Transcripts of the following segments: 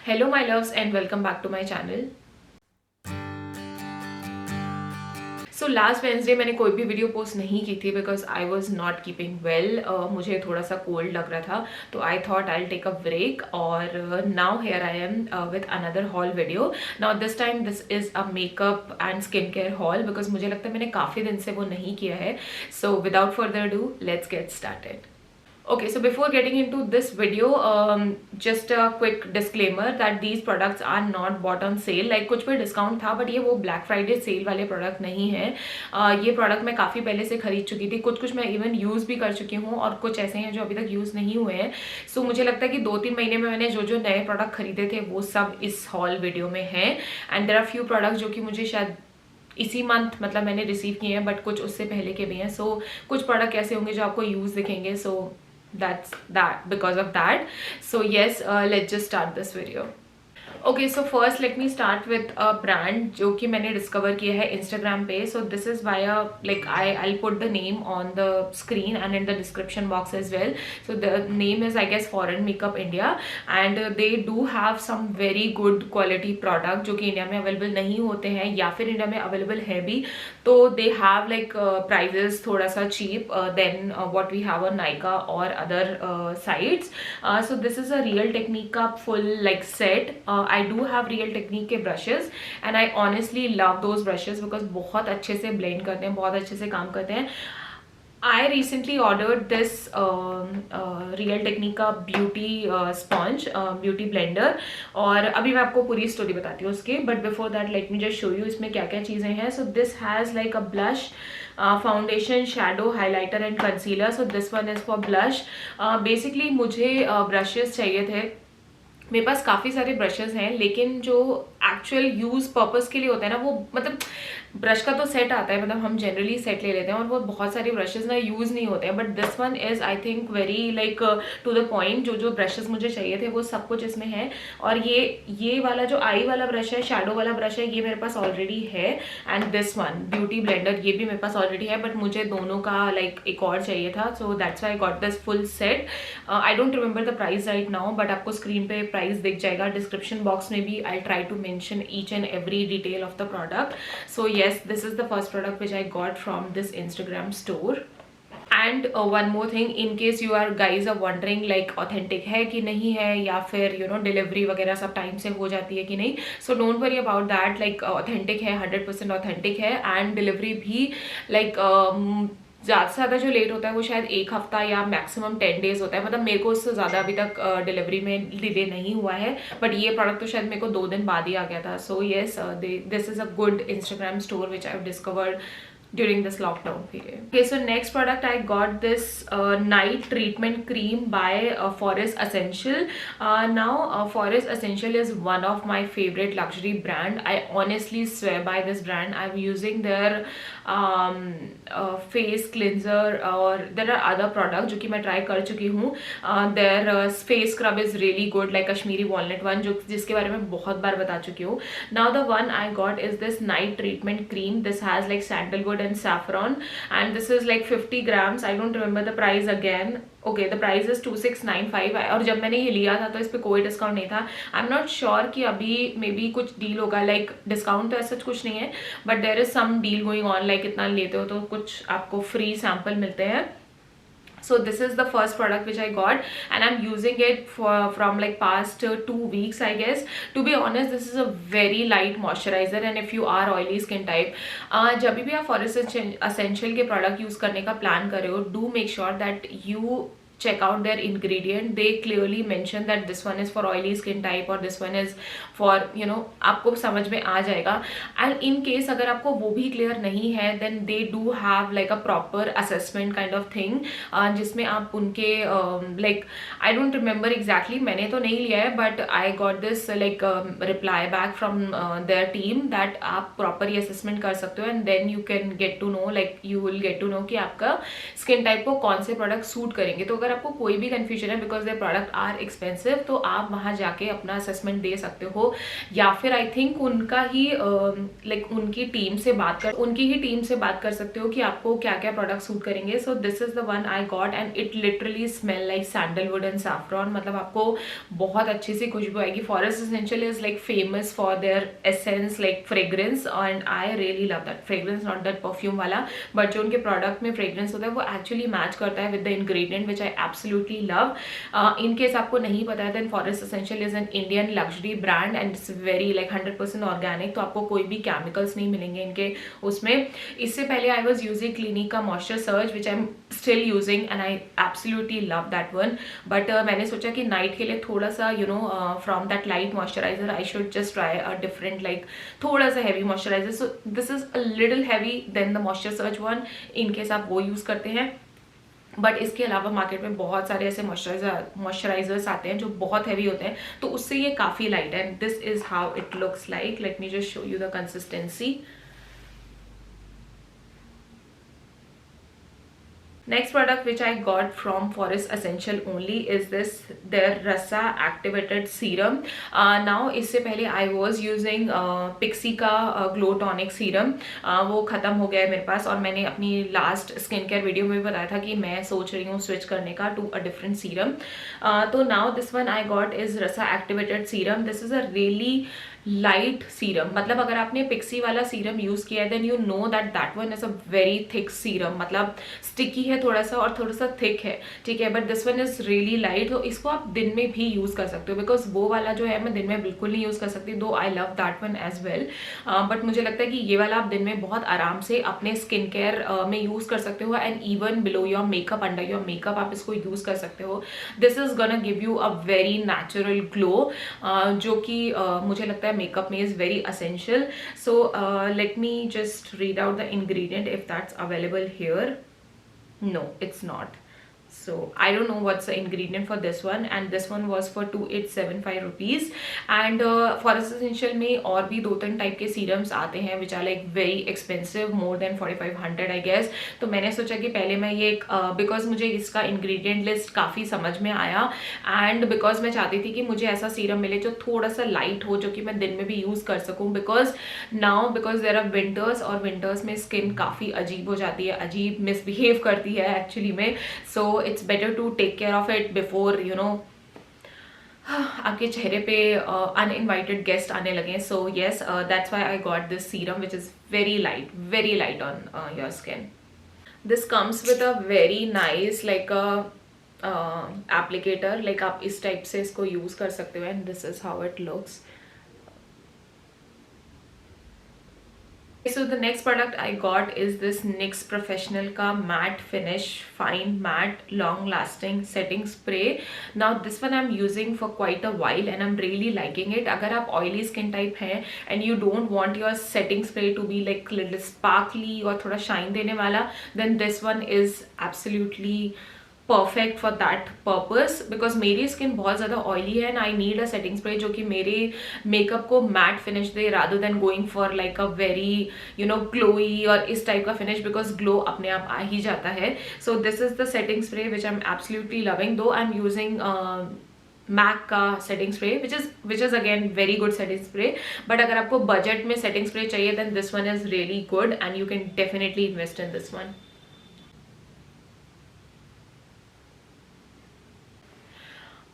Hello my loves and welcome back to my channel. So last Wednesday मैंने कोई भी video post नहीं की थी because I was not keeping well. मुझे थोड़ा सा कोल्ड लग रहा था तो I thought I take a break और now here I am with another haul video. Now this time this is a makeup and skin care haul because मुझे लगता है मैंने काफ़ी दिन से वो नहीं किया है. So without further do let's get started. Okay, so before getting into this video, just a quick disclaimer that these products are not bought on sale. Like कुछ पे डिस्काउंट था बट ये वो ब्लैक फ्राइडे सेल वाले product नहीं है. ये product मैं काफ़ी पहले से खरीद चुकी थी. कुछ मैं इवन यूज़ भी कर चुकी हूँ और कुछ ऐसे हैं जो अभी तक यूज़ नहीं हुए हैं. सो मुझे लगता है कि 2-3 महीने में मैंने जो नए प्रोडक्ट खरीदे थे वो सब इस हॉल वीडियो में हैं. And there are few products जो कि मुझे शायद इसी मंथ मतलब मैंने रिसीव किए हैं बट कुछ उससे पहले के भी हैं. सो कुछ प्रोडक्ट ऐसे होंगे जो आपको यूज़ दिखेंगे. सो that's that because of that. So yes, let's just start this video. Okay, so first let me start with a brand जो कि मैंने डिस्कवर किया है इंस्टाग्राम पे. So this is via like I'll put the name on the screen and in the description box as well. So the name is I guess Foreign Makeup India and they do have some very good quality product जो कि India में available नहीं होते हैं या फिर India में available है भी. तो they have like prices थोड़ा सा cheap than what we have on Nykaa or other sites. So this is a Real Technique का full like set. I do have Real Technique के brushes and I honestly love those brushes because बहुत अच्छे से blend करते हैं, बहुत अच्छे से काम करते हैं. I recently ordered this Real Technique का beauty sponge, beauty blender और अभी मैं आपको पूरी स्टोरी बताती हूँ उसकी. But before that let me just show you इसमें क्या क्या चीज़ें हैं. So this has like a blush, foundation, shadow, highlighter and concealer. So this one is for blush. Basically मुझे ब्रशेस चाहिए थे. मेरे पास काफ़ी सारे ब्रशेस हैं लेकिन जो एक्चुअल यूज़ पर्पस के लिए होता है ना वो मतलब ब्रश का तो सेट आता है, मतलब हम जनरली सेट ले लेते हैं और वो बहुत सारे ब्रशेस ना यूज़ नहीं होते हैं. But this one is I think very like to the point. जो ब्रशेस मुझे चाहिए थे वो सब कुछ इसमें है. और ये वाला जो आई वाला ब्रश है, शैडो वाला ब्रश है, ये मेरे पास ऑलरेडी है. And this one beauty blender ये भी मेरे पास ऑलरेडी है बट मुझे दोनों का लाइक एक और चाहिए था. So that's why I got this full set. I don't remember the price right now but आपको स्क्रीन पे प्राइस दिख जाएगा. डिस्क्रिप्शन बॉक्स में भी I try to mention each and every detail of the product. So yes, this is the first product which I got from this Instagram store. And one more thing, in case you are guys are wondering like authentic है कि नहीं है या फिर you know delivery वगैरह सब time से हो जाती है कि नहीं. So don't worry about that. like authentic है, 100% authentic है. and delivery भी like ज़्यादा से ज़्यादा जो लेट होता है वो शायद 1 हफ्ता या मैक्सिमम 10 डेज होता है. मतलब मेरे को उससे ज़्यादा अभी तक डिलीवरी में डिले नहीं हुआ है बट ये प्रोडक्ट तो शायद मेरे को 2 दिन बाद ही आ गया था. So yes, this is a good Instagram store which I have discovered during this lockdown period. Okay, so next product I got this night treatment cream by Forest Essential. Now Forest Essential is one of my favorite luxury brand. I honestly swear by this brand. I'm using their face cleanser और there are other products जो कि मैं try कर चुकी हूँ. Their face scrub is really good, like Kashmiri walnut one जो जिसके बारे में बहुत बार बता चुकी हूँ. Now the one I got is this night treatment cream. This has like sandalwood and saffron and this is like 50 grams. I don't remember the price again. Okay, the price is 2695 और जब मैंने ये लिया था तो इस पर कोई डिस्काउंट नहीं था. आई एम नॉट श्योर कि अभी मे बी कुछ डील होगा. लाइक डिस्काउंट तो ऐसा कुछ नहीं है but there is some deal going on. Like इतना लेते हो तो कुछ आपको फ्री सैम्पल मिलते हैं. So this is the first product which I got and I'm using it from like past 2 weeks I guess. To be honest, this is a very light moisturizer and if you are oily skin type, जब भी आप Forest Essential के product use करने का plan कर रहे हो, do make sure that you check out their ingredient. They clearly mention that this one is for oily skin type और this one is for you know आपको समझ में आ जाएगा. and in case अगर आपको वो भी clear नहीं है then they do have like a proper assessment kind of thing जिसमें आप उनके like I don't remember exactly, मैंने तो नहीं लिया है but I got this like reply back from their team that आप proper ही assessment कर सकते हो and then you can get to know like you will get to know कि आपका skin type को कौन से product suit करेंगे. तो अगर आपको कोई भी कन्फ्यूजन है because their product are expensive, तो आप वहाँ जाके अपना असेसमेंट दे सकते हो, या फिर आई थिंक उनका ही उनकी टीम से बात कर सकते हो कि आपको क्या क्या प्रोडक्ट सूट करेंगे. सो this is the one I got and it literally smell like sandalwood and saffron. मतलब आपको बहुत अच्छी सी खुशबू आएगी. Forest Essential is like famous for their essence like fragrance, and I really love that fragrance, not that perfume वाला, but जो उनके product में fragrance होता है वो एक्चुअली मैच करता है with the ingredient which I absolutely love. In case आपको नहीं पता है then Forest Essential is an Indian luxury brand and it's very like 100% organic. तो आपको कोई भी केमिकल्स नहीं मिलेंगे इनके उसमें. इससे पहले आई वॉज यूजिंग क्लिनिक का moisture surge which I am still using and I absolutely love that one. But मैंने सोचा कि नाइट के लिए थोड़ा सा from that light moisturizer I should just try a different like थोड़ा सा heavy moisturizer. So this is a little heavy then the moisture surge one, in case आप वो यूज करते हैं. बट इसके अलावा मार्केट में बहुत सारे ऐसे मॉइस्चराइजर्स आते हैं जो बहुत हैवी होते हैं, तो उससे ये काफी लाइट है. This is how it looks like. Late me just show you the consistency. Next product which I got from Forest Essential only is this their Rasa Activated Serum. Now इससे पहले I was using Pixi का Glow Tonic Serum. वो ख़त्म हो गया है मेरे पास, और मैंने अपनी लास्ट स्किन केयर वीडियो में भी बताया था कि मैं सोच रही हूँ स्विच करने का टू अ डिफरेंट सीरम. तो now this one I got is Rasa activated serum. This is a really light serum. मतलब अगर आपने पिक्सी वाला सीरम यूज किया है then you know that that one is a very thick serum. मतलब sticky है थोड़ा सा और थोड़ा सा थिक है, ठीक है, but this one is really light. तो इसको आप दिन में भी यूज कर सकते हो, बिकॉज वो वाला जो है मैं दिन में बिल्कुल नहीं यूज कर सकती, though I love that one as well. But मुझे लगता है कि ये वाला आप दिन में बहुत आराम से अपने स्किन केयर में यूज कर सकते हो, and even below your makeup, under your makeup आप इसको यूज कर सकते हो. This is gonna give you a very natural glow, जो कि मुझे लगता है makeup is very essential. So let me just read out the ingredient if that's available here. No, it's not. So I don't know what's the ingredient for this one, and this one was for 2875 rupees. And Forest Essential में और भी 2-3 type के serums आते हैं which are like very expensive, more than 4500 I guess. तो मैंने सोचा कि पहले मैं ये because मुझे इसका ingredient list काफ़ी समझ में आया, and because मैं चाहती थी कि मुझे ऐसा सीरम मिले जो थोड़ा सा लाइट हो, जो कि मैं दिन में भी यूज़ कर सकूँ, because there are winters, और विंटर्स में स्किन काफ़ी अजीब हो जाती है, अजीब मिसबिहेव करती है एक्चुअली में. सो it's better to take care of it before आपके चेहरे पे uninvited guest आने लगे. So yes, that's why I got this serum which is very light on your skin. This comes with a very nice like a applicator, like आप इस type से इसको use कर सकते हो, and this is how it looks. So the next product I got is this NYX Professional का matte finish fine matte long lasting setting spray. Now this one I'm using for quite a while and I'm really liking it. अगर आप oily skin type हैं and you don't want your setting spray to be like little sparkly और थोड़ा shine देने वाला, then this one is absolutely perfect for that purpose, because मेरी skin बहुत ज़्यादा ऑयली है and I need a setting spray जो कि मेरे मेकअप को matte finish they, rather than going for like a very glowy और इस टाइप का फिनिश, बिकॉज ग्लो अपने आप आ ही जाता है. So this is the setting spray which I am absolutely loving, though I am using MAC का setting spray which is again very good setting spray. But अगर आपको बजट में सेटिंग स्प्रे चाहिए then this one is really good and you can definitely invest in this one.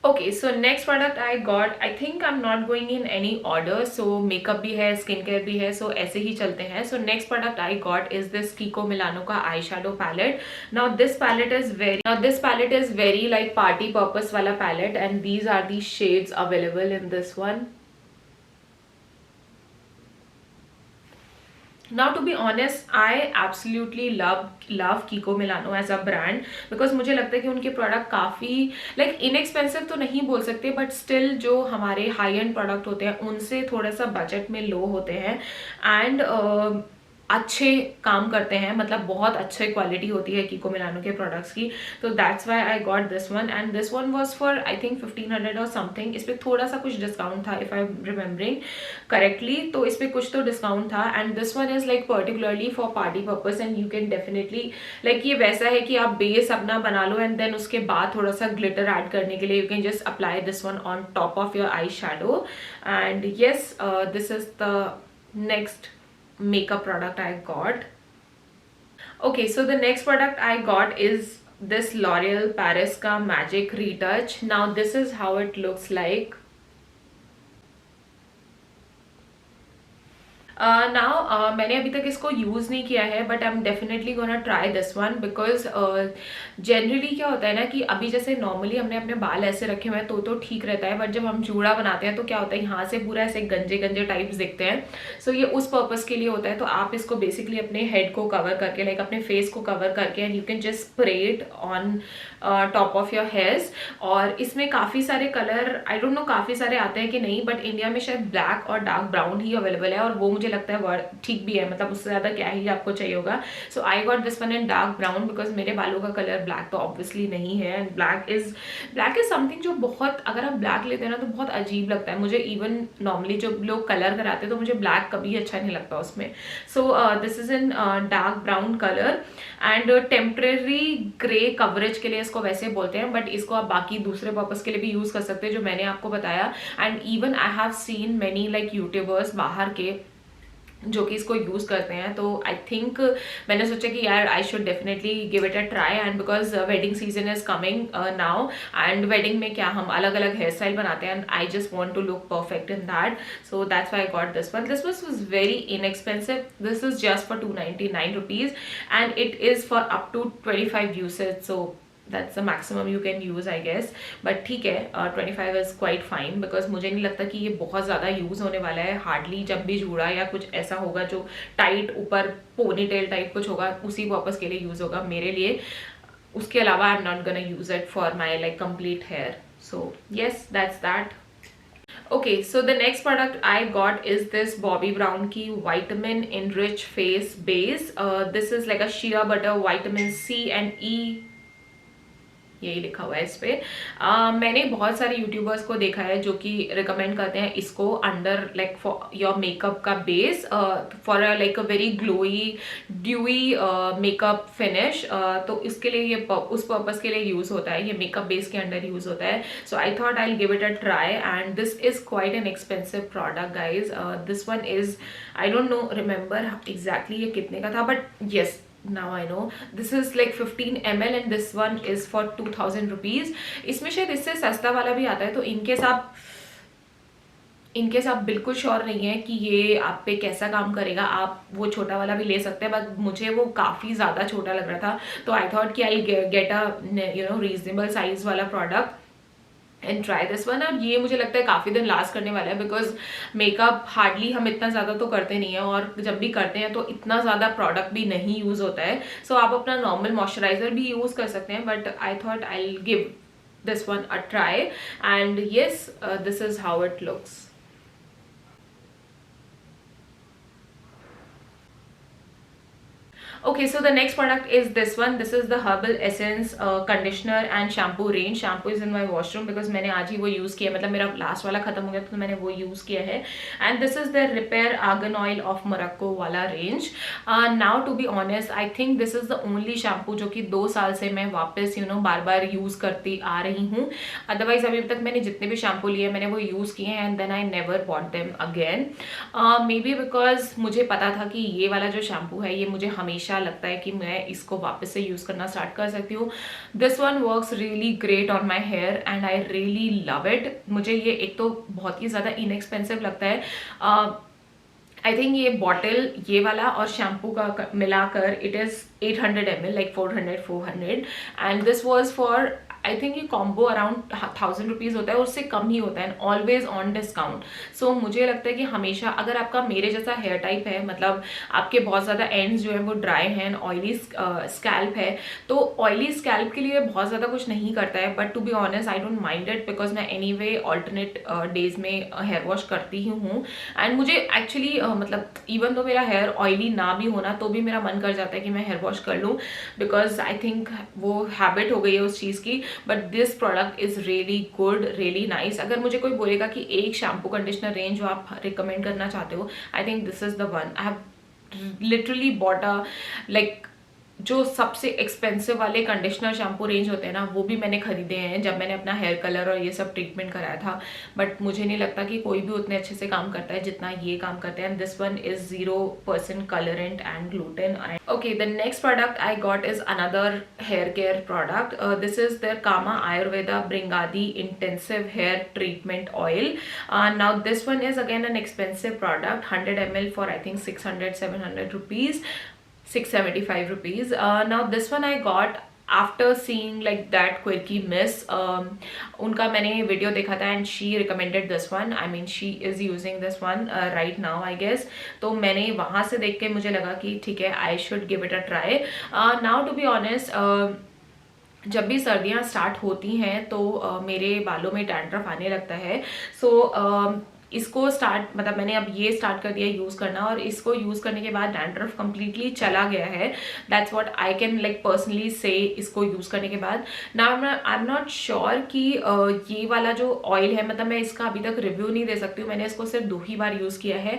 Okay, so next product I got, I think I'm not going in any order, so makeup भी है, skincare भी है, so ऐसे ही चलते हैं. So next product I got is this Kiko Milano का eyeshadow palette. Now this palette is very like party purpose वाला palette, and these are the shades available in this one. Now to be honest, I absolutely love Kiko Milano as a brand, because मुझे लगता है कि उनके product काफ़ी like inexpensive तो नहीं बोल सकते, बट स्टिल जो हमारे हाई एंड प्रोडक्ट होते हैं उनसे थोड़ा सा बजट में लो होते हैं. एंड अच्छे काम करते हैं, मतलब बहुत अच्छे क्वालिटी होती है कीको मिलानो के प्रोडक्ट्स की। तो that's why I got this one, and this one was for I think 1500 और समथिंग। इस पर थोड़ा सा कुछ डिस्काउंट था if I am remembering correctly, तो इस पर कुछ तो डिस्काउंट था। And this one is like particularly for party purpose, and you can definitely like ये वैसा है कि आप बेस अपना बना लो एंड देन उसके बाद थोड़ा सा ग्लिटर ऐड करने के लिए you can just apply this one on top of your eye shadow. And yes, this is the next makeup product I got. Okay, so the next product I got is this L'Oreal Paris ka Magic Retouch. Now this is how it looks like. मैंने अभी तक इसको use नहीं किया है, but I am definitely gonna try this one because generally क्या होता है ना कि अभी जैसे नॉर्मली हमने अपने बाल ऐसे रखे हुए हैं तो ठीक रहता है, बट जब हम जूड़ा बनाते हैं तो क्या होता है यहाँ से पूरा ऐसे गंजे गंजे टाइप्स दिखते हैं। सो ये उस पर्पज़ के लिए होता है। तो आप इसको बेसिकली अपने हेड को कवर करके लाइक अपने फेस को कवर करके and you can just spray it on top of your hairs. और इसमें काफ़ी सारे कलर, आई डोंट नो काफ़ी सारे आते हैं कि नहीं, बट इंडिया में शायद ब्लैक और डार्क ब्राउन ही अवेलेबल है, और वो मुझे लगता है ठीक भी है, मतलब उससे ज़्यादा क्या ही आपको चाहिए होगा। So I got this one in dark brown because मेरे बालों का कलर ब्लैक तो ऑब्वियसली नहीं है, एंड ब्लैक इज समथिंग जो बहुत, अगर आप ब्लैक लेते हैं ना तो बहुत अजीब लगता है मुझे। इवन नॉर्मली जो लोग कलर कराते हैं तो मुझे ब्लैक कभी अच्छा नहीं लगता उसमें। सो this is in dark brown colour and temporary grey coverage के लिए इसको वैसे बोलते हैं, बट इसको आप बाकी दूसरे पर्पस के लिए भी यूज कर सकते हैं जो मैंने आपको बताया। And even I have seen many like YouTubers बाहर के जो कि इसको यूज़ करते हैं। तो आई थिंक मैंने सोचा कि यार I should definitely give it a try, and because wedding season is coming now, and wedding में क्या हम अलग अलग हेयर स्टाइल बनाते हैं, and I just want to look perfect in that. So that's why I got this one. This was very inexpensive, this is just for 299 rupees and it is for up to 25 usage. So that's the maximum you can use I guess, but ठीक है, 25 is quite fine because मुझे नहीं लगता कि ये बहुत ज़्यादा use होने वाला है। हार्डली जब भी जूड़ा या कुछ ऐसा होगा जो टाइट ऊपर पोनी टेल टाइप कुछ होगा उसी पर्पज़ के लिए यूज़ होगा मेरे लिए। उसके अलावा I am not gonna use it for my like complete hair. So yes, that's that. Okay, so the next product I got is this Bobbi Brown की Vitamin Enrich Face Base. This is like a shea butter, vitamin C and E, यही लिखा हुआ है इस पे। मैंने बहुत सारे यूट्यूबर्स को देखा है जो कि रिकमेंड करते हैं इसको under like for your makeup का base for like a very glowy dewy makeup finish. तो इसके लिए ये उस पर्पस के लिए यूज़ होता है, ये मेकअप बेस के अंडर यूज़ होता है। So I thought I give it a try and this is quite an expensive product guys. This one is I don't know remember exactly ये कितने का था, but yes now I know this is like 15 ml and this one is for 2000 rupees. इसमें शायद इससे सस्ता वाला भी आता है, तो इनकेस आप बिल्कुल श्योर नहीं है कि ये आप पे कैसा काम करेगा, आप वो छोटा वाला भी ले सकते हैं, बट मुझे वो काफ़ी ज़्यादा छोटा लग रहा था। तो आई थॉट कि I get a reasonable size वाला product and try this one. और ये मुझे लगता है काफ़ी दिन लास्ट करने वाला है बिकॉज मेकअप हार्डली हम इतना ज़्यादा तो करते नहीं है, और जब भी करते हैं तो इतना ज़्यादा प्रोडक्ट भी नहीं यूज़ होता है। सो आप अपना नॉर्मल मॉइस्चराइजर भी यूज़ कर सकते हैं, but I thought I give this one a try and yes, this is how it looks. Okay, so the next product is this one. This is the Herbal Essence conditioner and shampoo range. Shampoo is in my washroom because मैंने आज ही वो use किया, मतलब मेरा last वाला खत्म हो गया तो मैंने वो यूज़ किया है। And this is the Repair Argan Oil of Morocco वाला range. Now to be honest, I think this is the only shampoo जो कि 2 साल से मैं वापस बार बार यूज़ करती आ रही हूँ। अदरवाइज अभी तक मैंने जितने भी शैम्पू लिए मैंने वो यूज़ किए हैं and then I never bought them again. Maybe because मुझे पता था कि ये वाला जो शैम्पू है ये मुझे हमेशा लगता है कि मैं इसको वापस से यूज़ करना स्टार्ट कर सकती हूँ। This one works really great on my hair and I really love it. मुझे ये एक तो बहुत ही ज़्यादा इनएक्सपेंसिव लगता है। आई थिंक ये बॉटल ये वाला और शैम्पू का मिलाकर it is 800 ml, like 400 and this was for I think ये कॉम्बो अराउंड 1000 रुपीज़ होता है, उससे कम ही होता है, ऑलवेज ऑन डिस्काउंट। सो मुझे लगता है कि हमेशा अगर आपका मेरे जैसा हेयर टाइप है, मतलब आपके बहुत ज़्यादा एंड्स जो है वो ड्राई हैं, ऑयली स्कैल्प है, तो ऑयली स्कैल्प के लिए बहुत ज़्यादा कुछ नहीं करता है, but to be honest I don't mind it, because मैं एनी वे ऑल्टरनेट डेज में हेयर वॉश करती ही हूँ। एंड मुझे एक्चुअली मतलब इवन तो मेरा हेयर ऑयली ना भी होना तो भी मेरा मन कर जाता है कि मैं हेयर वॉश कर लूँ, बिकॉज आई थिंक वो हैबिट हो गई है उस चीज़ की। But this product is really good, really nice. अगर मुझे कोई बोलेगा कि एक शैम्पू कंडीशनर रेंज जो आप रिकमेंड करना चाहते हो, आई think this is the one. I have literally bought a like जो सबसे एक्सपेंसिव वाले कंडीशनर शैम्पू रेंज होते हैं ना, वो भी मैंने खरीदे हैं जब मैंने अपना हेयर कलर और ये सब ट्रीटमेंट कराया था, बट मुझे नहीं लगता कि कोई भी उतने अच्छे से काम करता है जितना ये काम करते हैं। This one is 0% colourant and gluten. Okay, the next product I got is another hair care product. This is their Kama Ayurveda Bringadi intensive hair treatment oil. Now this one is again an expensive product, 100 ml for I think 600-700 rupees, 675 rupees. Now this one I got after seeing like that quirky miss. उनका मैंने video देखा था and she recommended this one. I mean she is using this one right now I guess. तो मैंने वहाँ से देख के मुझे लगा कि ठीक है, I should give it a try. Now to be honest, जब भी सर्दियाँ स्टार्ट होती हैं तो मेरे बालों में डैंड्रफ आने लगता है। सो इसको मतलब मैंने अब ये स्टार्ट कर दिया यूज़ करना, और इसको यूज़ करने के बाद डैंड्रफ कम्प्लीटली चला गया है। That's what I can like personally से इसको यूज़ करने के बाद। Now I am not sure कि ये वाला जो ऑयल है, मतलब मैं इसका अभी तक रिव्यू नहीं दे सकती हूँ, मैंने इसको सिर्फ 2 ही बार यूज़ किया है।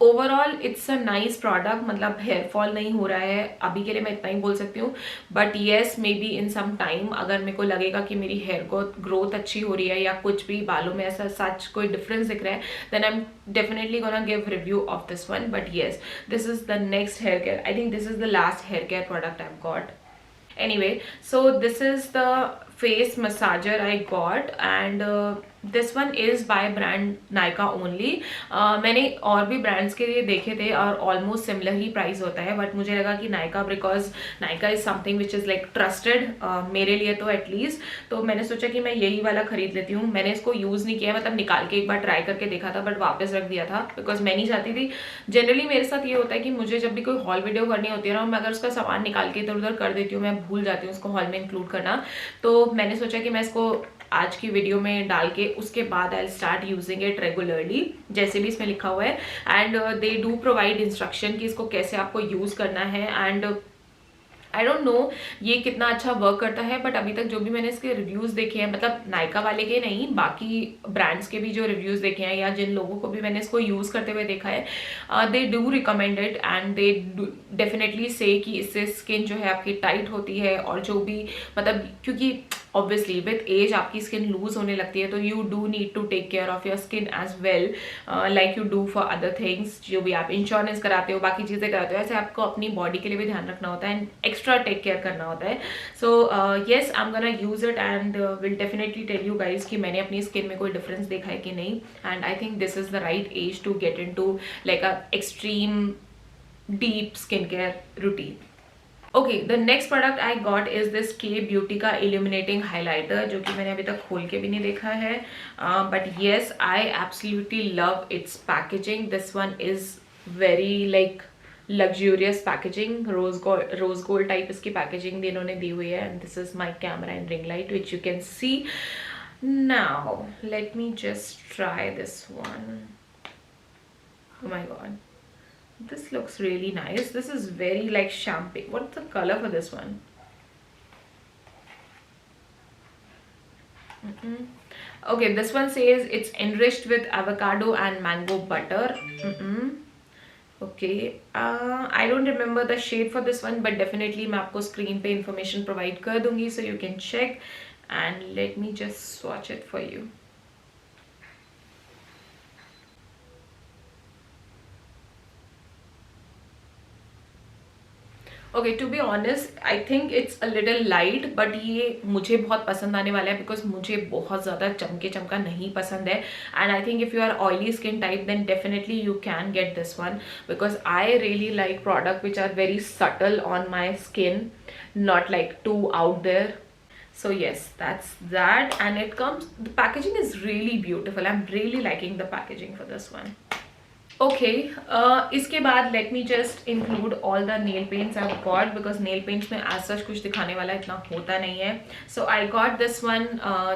Overall it's a nice product, मतलब हेयर फॉल नहीं हो रहा है अभी के लिए, मैं इतना ही बोल सकती हूँ। But yes, maybe in some time अगर मेरे को लगेगा कि मेरी हेयर ग्रोथ अच्छी हो रही है या कुछ भी बालों में ऐसा सच कोई डिफरेंस दिख रहा है, then I'm definitely gonna give review of this one. But yes, this is the next hair care. I think this is the last hair care product I've got. Anyway, so this is the face massager I got, and this one is by brand Nykaa only. मैंने और भी brands के लिए देखे थे और almost similar ही price होता है, बट मुझे लगा कि Nykaa, because Nykaa is something which is like trusted मेरे लिए तो एटलीस्ट, तो मैंने सोचा कि मैं यही वाला खरीद लेती हूँ। मैंने इसको यूज़ नहीं किया, मतलब निकाल के एक बार ट्राई करके देखा था, बट वापस रख दिया था बिकॉज मैं नहीं चाहती थी। जनरली मेरे साथ ये होता है कि मुझे जब भी कोई हॉल वीडियो करनी होती है ना, मैं अगर उसका सामान निकाल के इधर उधर कर देती हूँ, मैं भूल जाती हूँ उसको हॉल में इंक्लूड करना। तो मैंने सोचा कि मैं इसको आज की वीडियो में डाल के उसके बाद I start using it regularly, जैसे भी इसमें लिखा हुआ है। And they do provide instruction कि इसको कैसे आपको यूज़ करना है। एंड आई डोंट नो ये कितना अच्छा वर्क करता है, बट अभी तक जो भी मैंने इसके रिव्यूज़ देखे हैं, मतलब नायका वाले के नहीं, बाकी ब्रांड्स के भी जो रिव्यूज़ देखे हैं या जिन लोगों को भी मैंने इसको यूज़ करते हुए देखा है, they do recommend it and they definitely से कि इससे स्किन जो है आपकी टाइट होती है, और जो भी मतलब क्योंकि ऑब्वियसली विद एज आपकी स्किन लूज होने लगती है, तो you do need to take care of your skin as well, like you do for other things. जो भी आप इंश्योरेंस कराते हो, बाकी चीज़ें कराते हो, ऐसे आपको अपनी बॉडी के लिए भी ध्यान रखना होता है एंड एक्स्ट्रा टेक केयर करना होता है। So yes, I am gonna use it and will definitely tell you guys कि मैंने अपनी स्किन में कोई डिफरेंस देखा है कि नहीं। And I think this is the right age to get in to like a extreme deep skin care routine. Okay, the next product I got is this Kay Beauty का illuminating highlighter, जो कि मैंने अभी तक खोल के भी नहीं देखा है, but yes I absolutely love its packaging. This one is very like luxurious packaging, rose gold type इसकी पैकेजिंग इन्होंने दी हुई है। And this is my camera and ring light which you can see now. Let me just try this one. Oh my god, this looks really nice. This is very like champagne. What's the color for this one? Okay, this one says it's enriched with avocado and mango butter. Okay, I don't remember the shade for this one, but definitely मैं आपको screen पे information provide कर दूंगी, so you can check. And let me just swatch it for you. Okay, to be honest I think it's a little light, but ये मुझे बहुत पसंद आने वाला है बिकॉज मुझे बहुत ज़्यादा चमका नहीं पसंद है। And I think if you are oily skin type then definitely you can get this one, because I really like product which are very subtle on my skin, not like too out there. So yes, that's that. And it comes, the packaging is really beautiful. I'm really liking the packaging for this one. Okay, इसके बाद let me just include all the nail paints I've got, because nail paints में as such कुछ दिखाने वाला इतना होता नहीं है. So I got this one.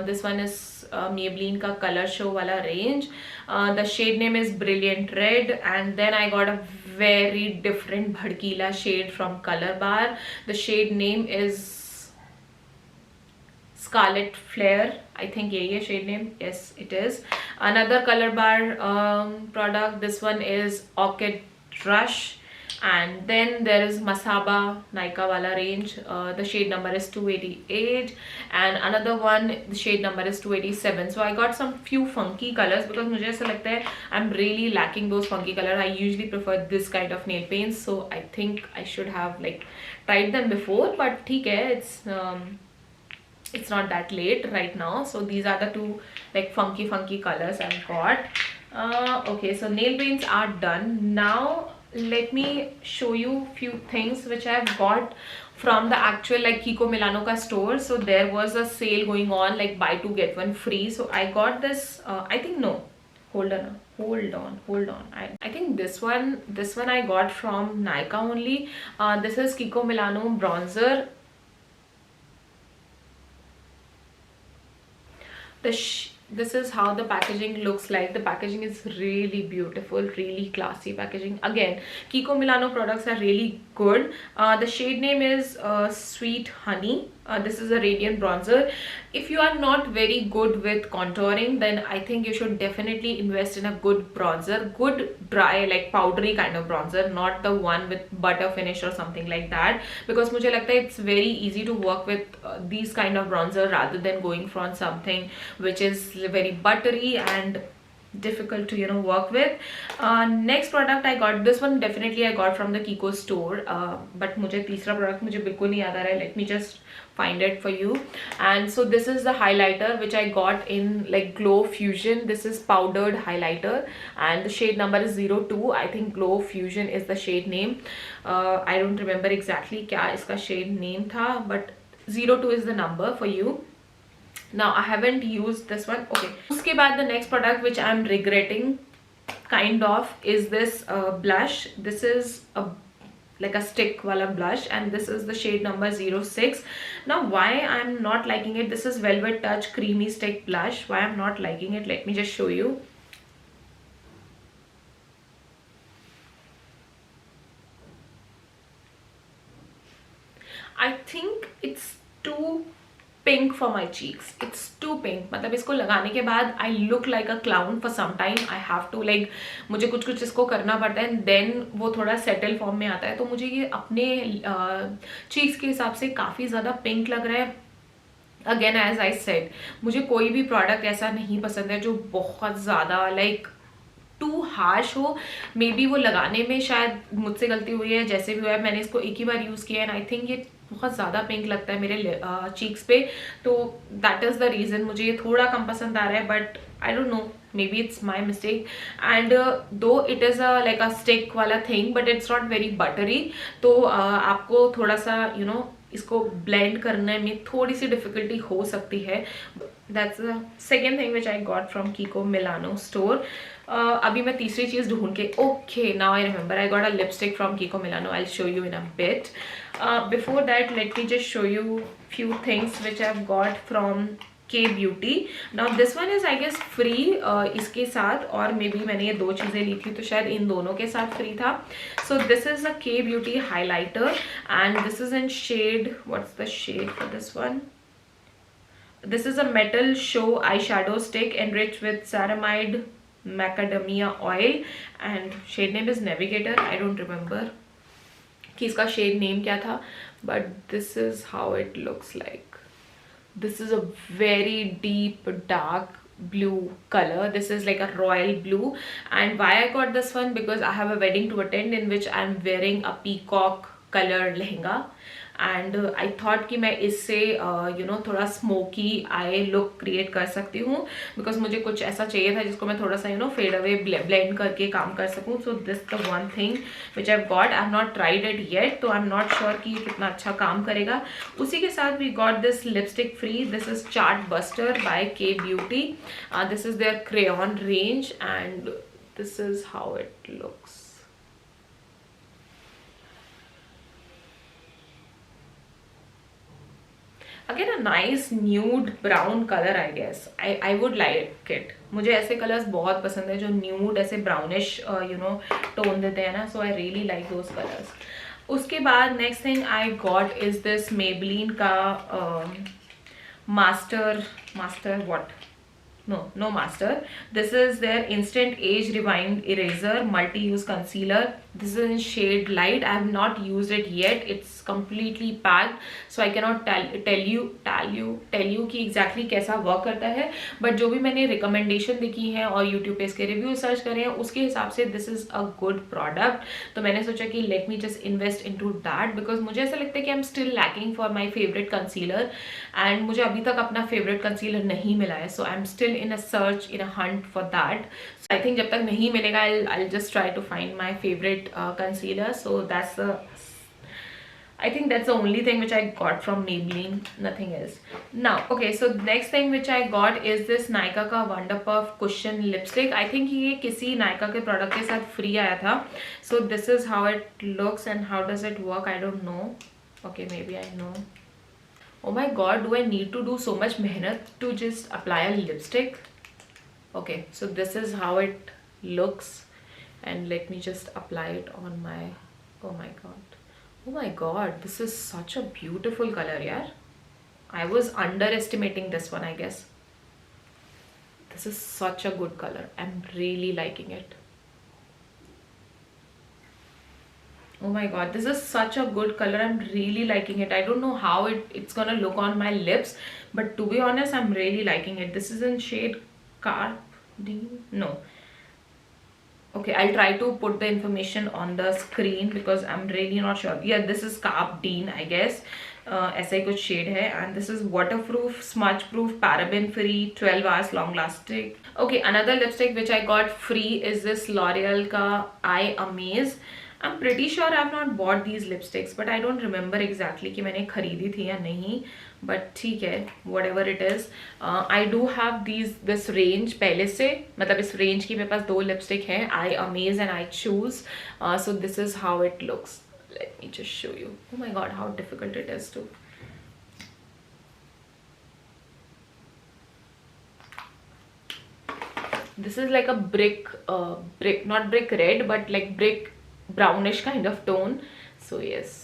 This one is Maybelline का Color Show वाला range. The shade name is Brilliant Red, and then I got a very different भड़कीला shade from Color Bar. The shade name is Scarlet Flare. I think yeah, shade name. Yes, it is. Another Color Bar product. This one is Orchid Rush. And then there is Masaba Nykaa wala range. The shade number is 288. And another one, the shade number is 287. So I got some few funky colors, because मुझे ऐसा लगता है I'm really lacking those funky colors. I usually prefer this kind of nail paints. So I think I should have like tried them before. But ठीक है, it's not that late right now. So these are the two like funky colors I've got. Okay, so nail paints are done. Now let me show you few things which I've got from the actual like Kiko Milano ka store. So there was a sale going on, like buy two get one free. So I got this, I think no, hold on. I think this one I got from Nykaa only. This is Kiko Milano bronzer. This is how the packaging looks like. The packaging is really beautiful, really classy packaging. Again, Kiko Milano products are really good. The shade name is Sweet Honey. This is a radiant bronzer. If you are not very good with contouring, then I think you should definitely invest in a good bronzer, good dry like powdery kind of bronzer, not the one with butter finish or something like that, because मुझे लगता है it's very easy to work with these kind of bronzer rather than going from something which is very buttery and difficult to work with. Next product I got, this one definitely I got from the Kiko store, but मुझे तीसरा product मुझे बिल्कुल नहीं याद आ रहा है. Let me just find it for you. And so this is the highlighter which I got in like Glow Fusion. This is powdered highlighter, and the shade number is 02. I think Glow Fusion is the shade name. I don't remember exactly क्या इसका shade name था, but 02 is the number for you. Now I haven't used this one. Okay, उसके बाद the next product which I'm regretting kind of is this blush. This is a like a stick wala blush, and this is the shade number 06. Now why I'm not liking it, this is Velvet Touch creamy stick blush. Why I'm not liking it, let me just show you. I think it's too pink for my cheeks. It's too pink. मतलब इसको लगाने के बाद I look like a clown for some time. I have to like मुझे कुछ इसको करना पड़ता है, and then वो थोड़ा settle form में आता है. तो मुझे ये अपने cheeks के हिसाब से काफ़ी ज़्यादा pink लग रहा है. Again as I said, मुझे कोई भी product ऐसा नहीं पसंद है जो बहुत ज़्यादा like टू हार्श हो. मे बी वो लगाने में शायद मुझसे गलती हुई है, जैसे भी हुआ है. मैंने इसको एक ही बार यूज़ किया है, एंड आई थिंक ये बहुत ज़्यादा पिंक लगता है मेरे चीक्स पे. तो दैट इज़ द रीज़न मुझे ये थोड़ा कम पसंद आ रहा है, but I don't know, maybe it's my mistake. And though it is like a stick वाला thing, but it's not very buttery. तो आपको थोड़ा सा इसको ब्लेंड करने में थोड़ी सी डिफिकल्टी हो सकती है. That's the second thing which I got from कीको Milano store. अभी मैं तीसरी चीज़ ढूंढ के, okay now I remember, I got a lipstick from कीको Milano. I will show you in a bit. Before that, let me just show you few things which I've got from K Beauty. Now this one is I guess free इसके साथ, और may be मैंने ये दो चीज़ें ली थी तो शायद इन दोनों के साथ फ्री था. So this is a K Beauty highlighter, and this is in shade, what's the shade for this one? This is a metal show eyeshadow stick enriched with ceramide macadamia oil, and shade name is Navigator. I don't remember कि इसका shade name क्या था, but this is how it looks like. This is a very deep dark blue color. This is like a royal blue. And why I got this one, because I have a wedding to attend in which I'm wearing a peacock color lehenga. And I thought कि मैं इससे थोड़ा smoky I look create कर सकती हूँ, because मुझे कुछ ऐसा चाहिए था जिसको मैं थोड़ा सा फेड अवे ब्लेंड करके काम कर सकूँ. So this the one thing which I got. I have not tried it yet, तो आई एम नॉट श्योर कि ये कितना अच्छा काम करेगा. उसी के साथ we got this lipstick free. This is chart buster by Kay beauty. This is their crayon range and this is how it looks. Again a nice nude brown color, I guess. I would like it. मुझे ऐसे colors बहुत पसंद है जो nude ऐसे brownish tone देते हैं ना, so I really like those colors. उसके बाद next thing I got is this Maybelline का master what? No master. This is their instant age rewind eraser multi-use concealer. This is in shade light. I have not used it yet. It's completely packed, so I cannot tell you कि exactly कैसा work करता है. But जो भी मैंने recommendation देखी है और YouTube पे इसके review सर्च करे हैं, उसके हिसाब से this is a good product. तो मैंने सोचा कि let me just invest into that, because मुझे ऐसा लगता है कि I'm still lacking for my favorite concealer, and मुझे अभी तक अपना favorite concealer नहीं मिला है. So I'm still in a search, in a hunt for that. So I think जब तक नहीं मिलेगा I'll just try to find my favorite concealer. So I think that's the only thing which I got from Maybelline, nothing else. Now okay, so next thing which I got is this Nykaa का Wonder Puff cushion lipstick. I think ये किसी Nykaa के product के साथ free आया था. So this is how it looks and how does it work, I don't know. Okay, maybe I know. Oh my god, do I need to do so much mehnat to just apply a lipstick? Okay, so this is how it looks, and let me just apply it on my, oh my god, this is such a beautiful color, yeah. I was underestimating this one, I guess. This is such a good color. I'm really liking it. Oh my god, this is such a good color. I'm really liking it. I don't know how it's gonna look on my lips, but to be honest, I'm really liking it. This is in shade Carp Dean. No. Okay, I'll try to put the information on the screen because I'm really not sure. Yeah, this is Carp Dean, I guess. ऐसा ही कुछ shade है, and this is waterproof, smudge proof, paraben free, 12 hours long lasting. Okay, another lipstick which I got free is this L'Oreal का Eye Amaze. I'm pretty sure I have not bought these lipsticks, but I don't remember exactly कि मैंने खरीदी थी या नहीं. But ठीक है, whatever it is. I do have this range पहले से, मतलब इस range की मेरे पास 2 lipstick हैं, Eye Amaze and I Choose. So this is how it looks. Let me just show you. Oh my god, how difficult it is to. This is like a brick, not brick red, but like brick brownish kind of tone. So yes.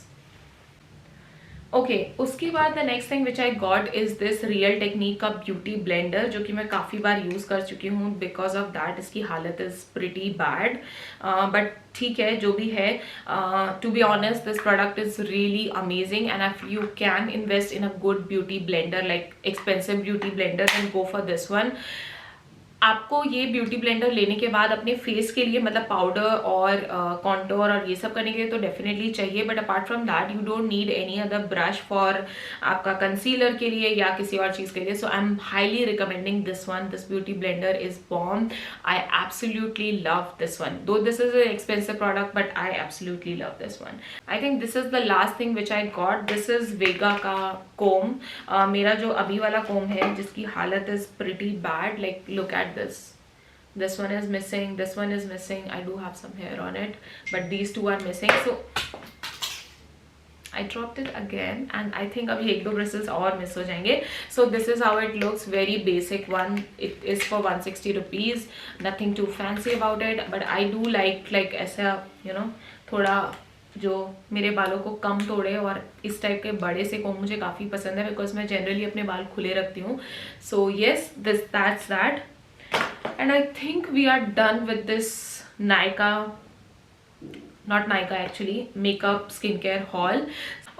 Okay उसके बाद the next thing which I got is this real technique का beauty blender, जो कि मैं काफ़ी बार use कर चुकी हूँ. बिकॉज ऑफ दैट इसकी हालत इज़ प्रिटी बैड, बट ठीक है जो भी है. To be honest, this product is really amazing, and if you can invest in a good beauty blender, like expensive beauty blender, and go for this one. आपको ये beauty blender लेने के बाद अपने फेस के लिए, मतलब पाउडर और कॉन्टोर और ये सब करने के लिए तो डेफिनेटली चाहिए, but apart from that you don't need any other brush for आपका कंसीलर के लिए या किसी और चीज़ के लिए. So I am highly recommending this one. This beauty blender is bomb. I absolutely love this one, though this is an expensive product, but I absolutely love this one. I think this is the last thing which I got. This is Vega का comb. मेरा जो अभी वाला कोम है जिसकी हालत is pretty bad, like look at this one is missing, this one is missing. I do have some hair on it, but these two are missing. So I dropped it again, and I think अभी 1-2 bristles और miss हो जाएंगे. So this is how it looks. Very basic one. It is for 160 rupees. Nothing too fancy about it, but I do like ऐसा थोड़ा जो मेरे बालों को कम तोड़े, और इस टाइप के बड़े से कोम मुझे काफ़ी पसंद है, बिकॉज मैं जनरली अपने बाल खुले रखती हूँ. So yes, that's that. And I think we are done with this Nykaa, not Nykaa actually, makeup skincare haul.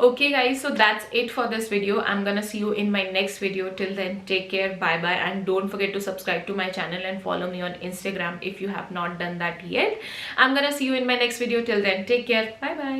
Okay guys, so that's it for this video. I'm gonna see you in my next video. Till then, take care, bye bye, and don't forget to subscribe to my channel and follow me on Instagram if you have not done that yet. I'm gonna see you in my next video. Till then, take care, bye bye.